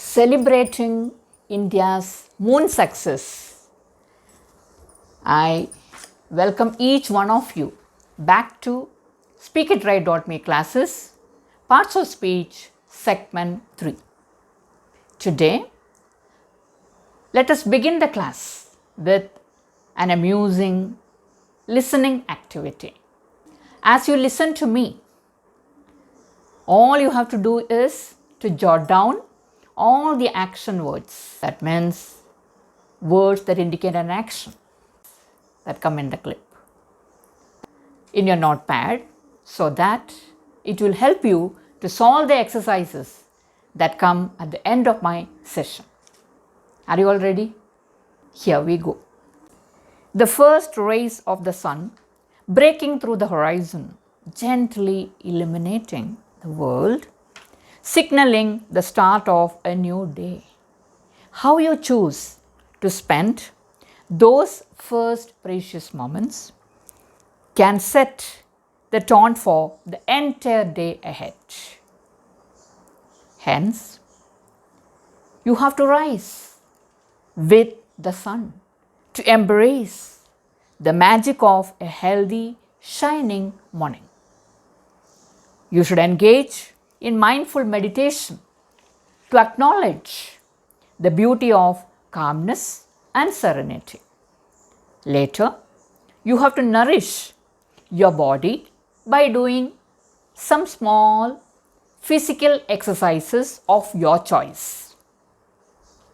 celebrating India's moon success, I welcome each one of you back to SpeakItRight.me classes, Parts of Speech, Segment 3. Today, let us begin the class with an amusing listening activity. As you listen to me, all you have to do is to jot down all the action words. That means words that indicate an action that come in the clip in your notepad, so that it will help you to solve the exercises that come at the end of my session. Are you all ready? Here we go. The first rays of the sun breaking through the horizon, gently illuminating the world, signaling the start of a new day. How you choose to spend those first precious moments can set the tone for the entire day ahead. Hence, you have to rise with the sun to embrace the magic of a healthy, shining morning. You should engage in mindful meditation to acknowledge the beauty of calmness and serenity. Later, you have to nourish your body by doing some small physical exercises of your choice.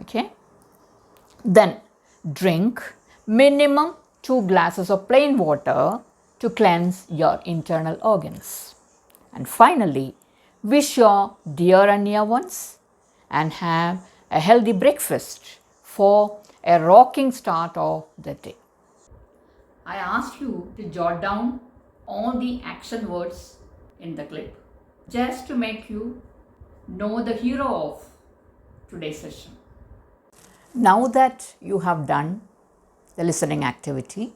Okay? Then drink minimum 2 glasses of plain water to cleanse your internal organs. And finally, wish your dear and near ones and have a healthy breakfast for a rocking start of the day. I asked you to jot down all the action words in the clip just to make you know the hero of today's session. Now that you have done the listening activity,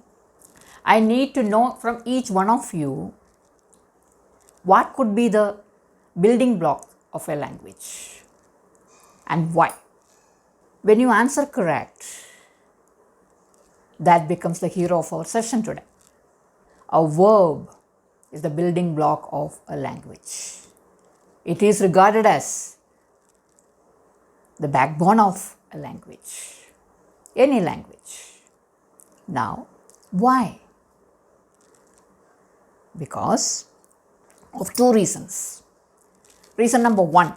I need to know from each one of you what could be the building block of a language and why. When you answer correct, that becomes the hero of our session today. A verb is the building block of a language. It is regarded as the backbone of a language, any language. Now, why? Because of 2 reasons. Reason number 1,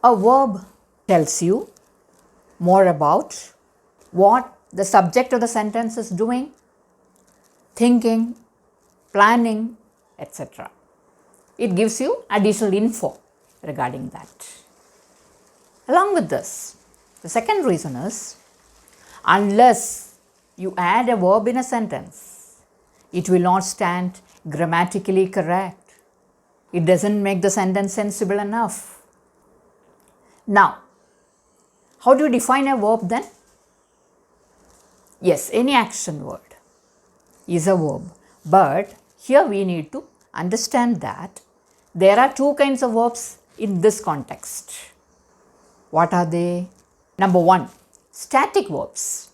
a verb tells you more about what the subject of the sentence is doing, thinking, planning, etc. It gives you additional info regarding that. Along with this, the second reason is, unless you add a verb in a sentence, it will not stand grammatically correct. It doesn't make the sentence sensible enough. Now, how do you define a verb then? Yes, any action word is a verb. But here we need to understand that there are 2 kinds of verbs in this context. What are they? Number 1, static verbs.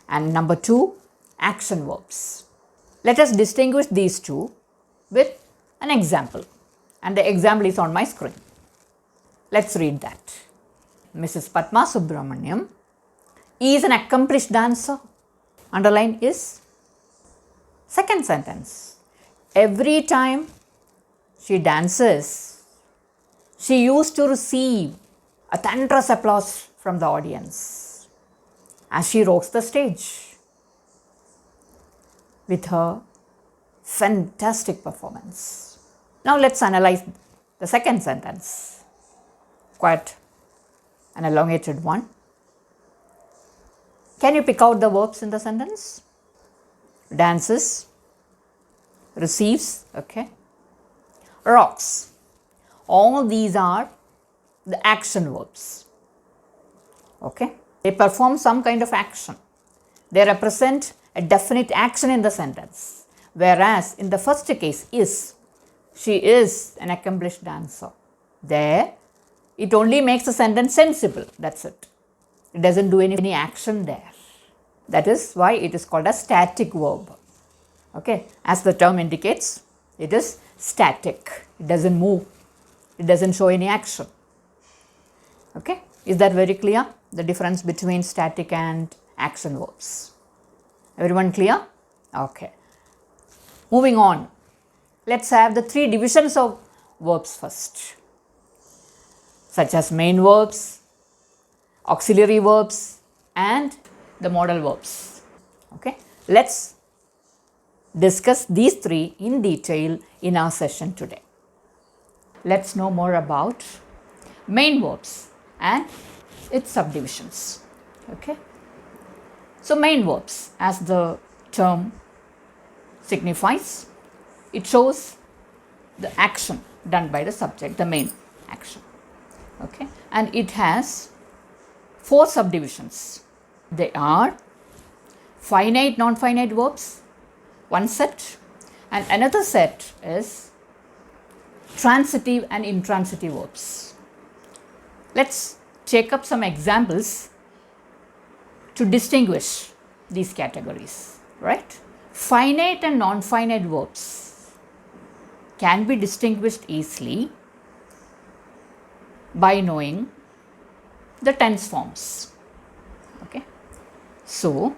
And number 2, action verbs. Let us distinguish these 2 with an example. And the example is on my screen. Let's read that. Mrs. Padma Subramaniam is an accomplished dancer. Underline is second sentence. Every time she dances, she used to receive a thunderous applause from the audience as she rocks the stage with her fantastic performance. Now let's analyze the second sentence. Quite an elongated one. Can you pick out the verbs in the sentence? Dances, receives, okay, rocks. All these are the action verbs. Okay, they perform some kind of action. They represent a definite action in the sentence. Whereas in the first case is, she is an accomplished dancer. There, It only makes the sentence sensible. That's it. It doesn't do any action there. That is why it is called a static verb. Okay, as the term indicates, it is static. It doesn't move. It doesn't show any action. Okay, is that very clear? The difference between static and action verbs. Everyone clear? Okay. Moving on. Let's have the three divisions of verbs first, such as main verbs, auxiliary verbs, and the modal verbs. Okay, let's discuss these three in detail in our session today. Let's know more about main verbs and its subdivisions. Okay, so main verbs, as the term signifies, it shows the action done by the subject, the main action. Okay, and it has four subdivisions. They are finite, non-finite verbs, one set, and another set is transitive and intransitive verbs. Let's take up some examples to distinguish these categories, right? Finite and non-finite verbs can be distinguished easily by knowing the tense forms. Okay, so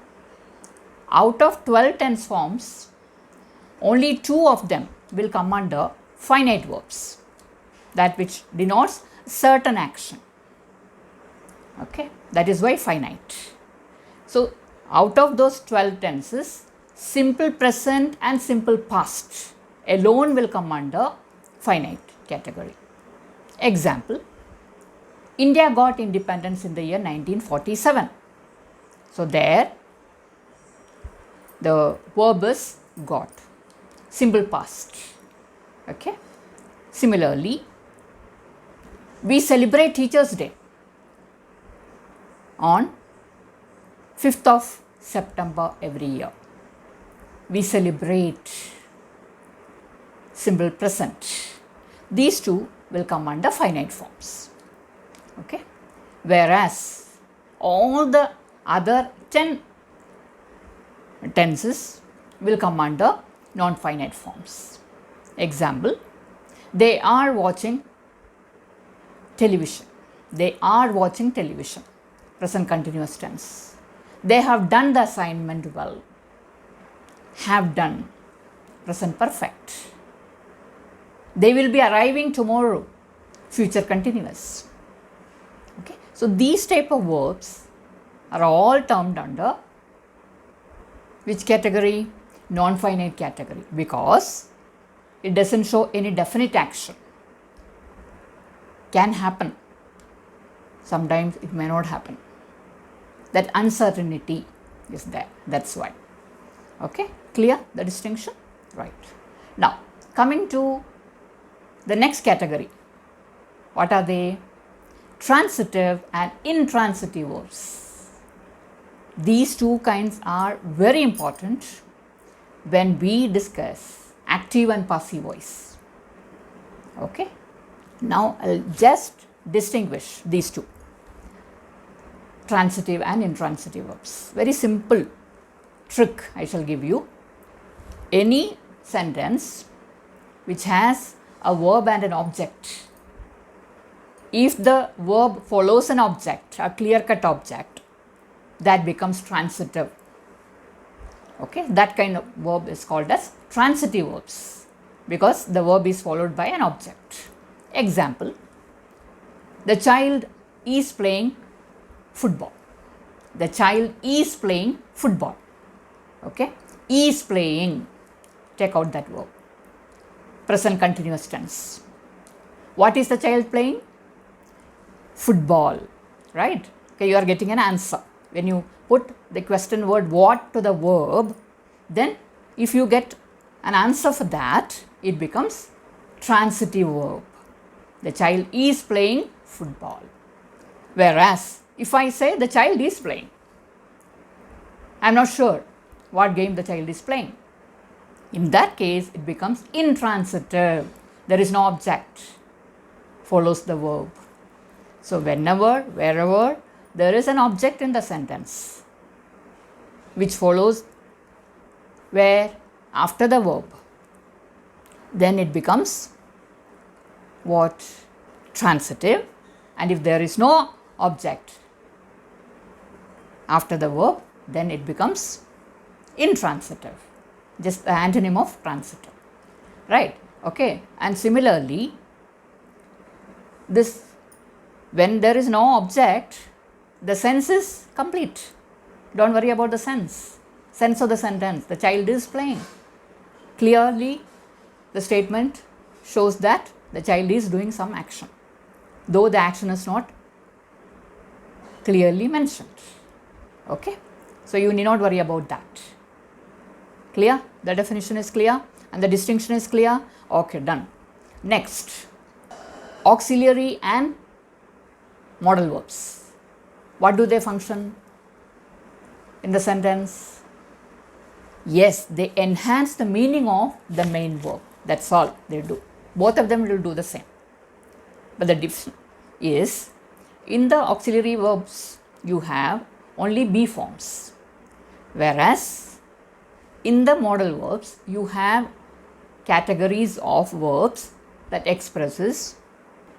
out of 12 tense forms, only 2 of them will come under finite verbs, that which denotes certain action. Okay, that is why finite. So out of those 12 tenses, simple present and simple past alone will come under finite category. Example, India got independence in the year 1947. So there the verb is got, simple past. Okay. Similarly, we celebrate Teachers' Day on 5th of September every year. We celebrate, simple present. These two will come under finite forms. Okay. Whereas all the other 10 tenses will come under non-finite forms. Example, they are watching television. They are watching television. Present continuous tense. They have done the assignment well. Have done. Present perfect. They will be arriving tomorrow. Future continuous. Okay. So these type of verbs are all termed under which category? Non-finite category, because it doesn't show any definite action. Can happen. Sometimes it may not happen. That uncertainty is there. That's why. Okay, clear the distinction? Right. Now, coming to the next category. What are they? Transitive and intransitive verbs. These two kinds are very important when we discuss active and passive voice. Okay. Now, I'll just distinguish these two, transitive and intransitive verbs. Very simple trick I shall give you. Any sentence which has a verb and an object, if the verb follows an object, a clear-cut object, that becomes transitive. Okay, that kind of verb is called as transitive verbs because the verb is followed by an object. Example, the child is playing football. The child is playing football. Okay, is playing, take out that verb. Present continuous tense. What is the child playing? Football, right? Okay, you are getting an answer. When you put the question word what to the verb, then if you get an answer for that, it becomes transitive verb. The child is playing football. Whereas, if I say the child is playing, I am not sure what game the child is playing. In that case, it becomes intransitive. There is no object, follows the verb. So whenever, wherever there is an object in the sentence which follows where after the verb, then it becomes what? Transitive. And if there is no object after the verb, then it becomes intransitive, just the antonym of transitive, right? Okay. And similarly, this, when there is no object, the sense is complete. Don't worry about the sense of the sentence. The child is playing. Clearly, the statement shows that the child is doing some action, though the action is not clearly mentioned. Okay. So you need not worry about that. Clear? The definition is clear and the distinction is clear. Okay, done. Next, auxiliary and modal verbs. What do they function in the sentence? Yes, they enhance the meaning of the main verb. That's all they do. Both of them will do the same. But the difference is, in the auxiliary verbs, you have only be forms, whereas in the modal verbs, you have categories of verbs that expresses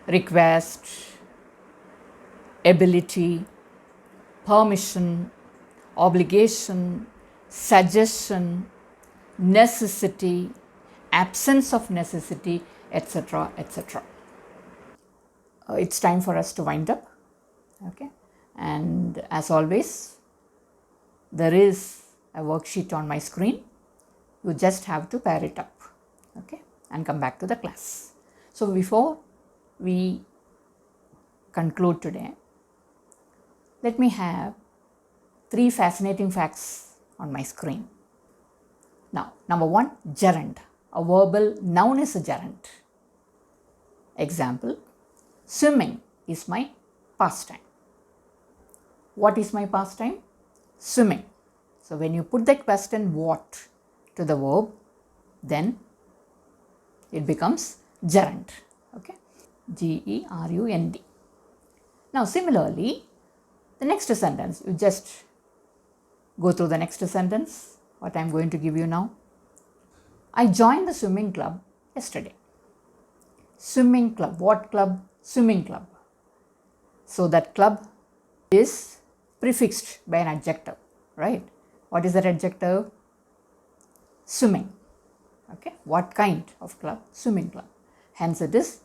request, ability, permission, obligation, suggestion, necessity, absence of necessity, etc., etc. It's time for us to wind up. Okay. And as always, there is a worksheet on my screen. You just have to pair it up, okay, and come back to the class. So before we conclude today, let me have 3 fascinating facts on my screen. Now, number 1, gerund. A verbal noun is a gerund. Example, swimming is my pastime. What is my pastime? Swimming. So when you put the question what to the verb, then it becomes gerund. Okay, G-E-R-U-N-D. Now similarly, the next sentence, you just go through the next sentence, what I am going to give you now. I joined the swimming club yesterday. Swimming club. What club? Swimming club. So that club is prefixed by an adjective, right? What is that adjective? Swimming. Okay. What kind of club? Swimming club. Hence it is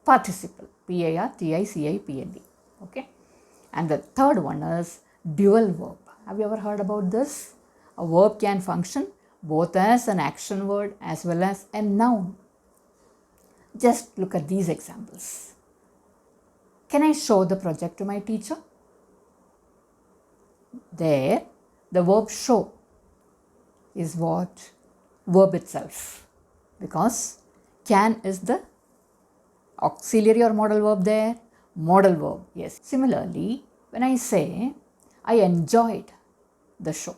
participle. P-A-R-T-I-C-I-P-L-E. Okay. And the third one is dual verb. Have you ever heard about this? A verb can function both as an action word as well as a noun. Just look at these examples. Can I show the project to my teacher? There, the verb show is what? Verb itself. Because can is the auxiliary or modal verb there? Modal verb, yes. Similarly, when I say, I enjoyed the show.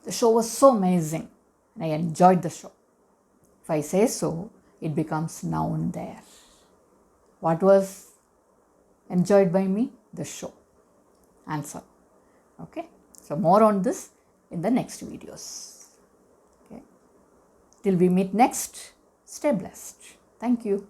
The show was so amazing and I enjoyed the show. If I say so, it becomes noun there. What was enjoyed by me? The show. Answer. Okay. So more on this in the next videos. Okay. Till we meet next, stay blessed. Thank you.